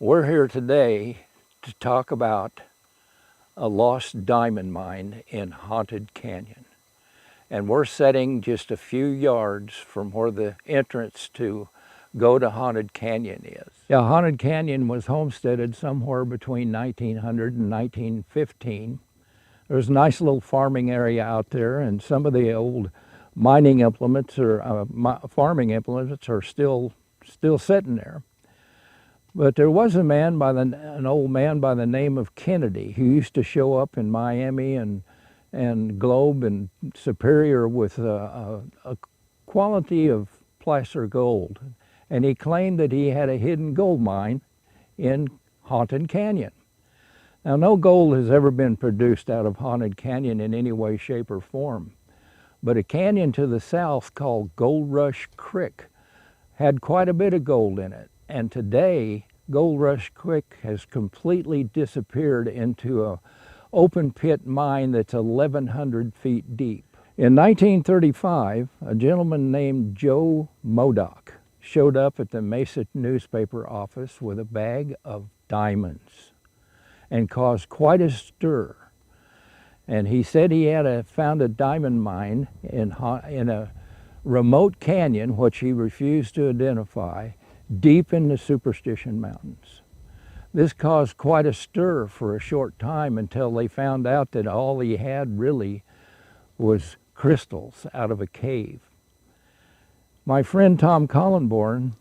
We're here today to talk about a lost diamond mine in Haunted Canyon. And we're sitting just a few yards from where the entrance to go to Haunted Canyon is. Yeah, Haunted Canyon was homesteaded somewhere between 1900 and 1915. There's a nice little farming area out there, and some of the old mining implements or farming implements are still sitting there. But there was an old man by the name of Kennedy who used to show up in Miami and Globe and Superior with a quality of placer gold. And he claimed that he had a hidden gold mine in Haunted Canyon. Now, no gold has ever been produced out of Haunted Canyon in any way, shape, or form. But a canyon to the south called Gold Rush Creek had quite a bit of gold in it. And today, Gold Rush Creek has completely disappeared into an open pit mine that's 1,100 feet deep. In 1935, a gentleman named Joe Modoc showed up at the Mesa newspaper office with a bag of diamonds and caused quite a stir. And he said he had found a diamond mine in a remote canyon, which he refused to identify, deep in the Superstition Mountains. This caused quite a stir for a short time until they found out that all he had really was crystals out of a cave. My friend Tom Kollenborn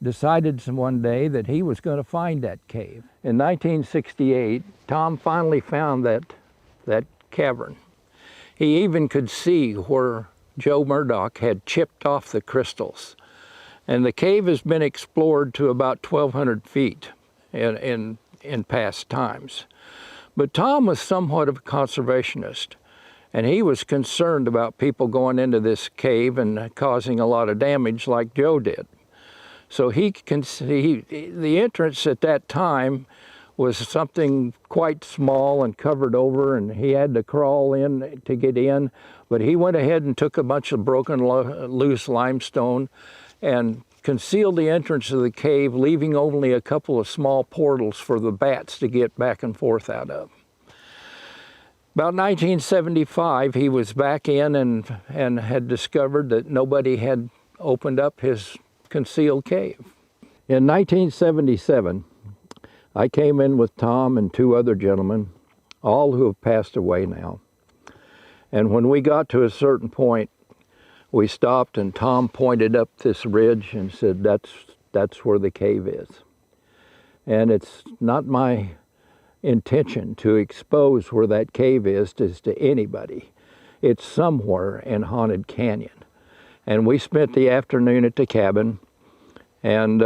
decided one day that he was going to find that cave. In 1968, Tom finally found that cavern. He even could see where Joe Murdoch had chipped off the crystals. And the cave has been explored to about 1,200 feet in past times. But Tom was somewhat of a conservationist, and he was concerned about people going into this cave and causing a lot of damage like Joe did. So the entrance at that time was something quite small and covered over, and he had to crawl in to get in. But he went ahead and took a bunch of broken loose limestone and concealed the entrance of the cave, leaving only a couple of small portals for the bats to get back and forth out of. About 1975, he was back in and had discovered that nobody had opened up his concealed cave. In 1977, I came in with Tom and two other gentlemen, all who have passed away now. And when we got to a certain point, we stopped and Tom pointed up this ridge and said, that's where the cave is. And it's not my intention to expose where that cave is to anybody. It's somewhere in Haunted Canyon. And we spent the afternoon at the cabin, and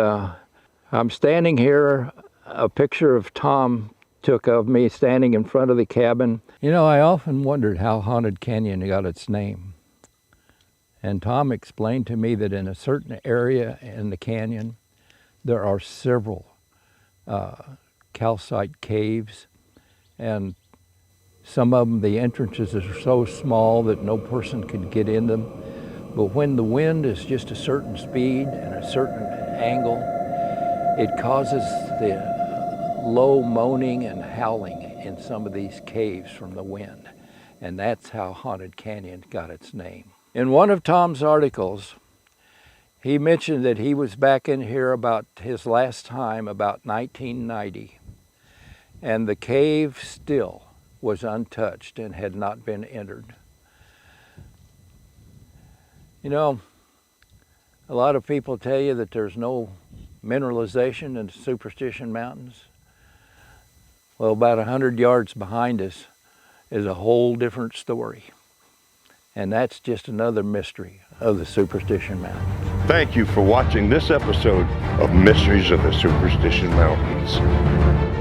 I'm standing here, a picture of Tom took of me standing in front of the cabin. You know, I often wondered how Haunted Canyon got its name. And Tom explained to me that in a certain area in the canyon, there are several calcite caves, and some of them, the entrances are so small that no person could get in them. But when the wind is just a certain speed and a certain angle, it causes the low moaning and howling in some of these caves from the wind. And that's how Haunted Canyon got its name. In one of Tom's articles, he mentioned that he was back in here about his last time, about 1990, and the cave still was untouched and had not been entered. You know, a lot of people tell you that there's no mineralization in the Superstition Mountains. Well, about 100 yards behind us is a whole different story. And that's just another mystery of the Superstition Mountains. Thank you for watching this episode of Mysteries of the Superstition Mountains.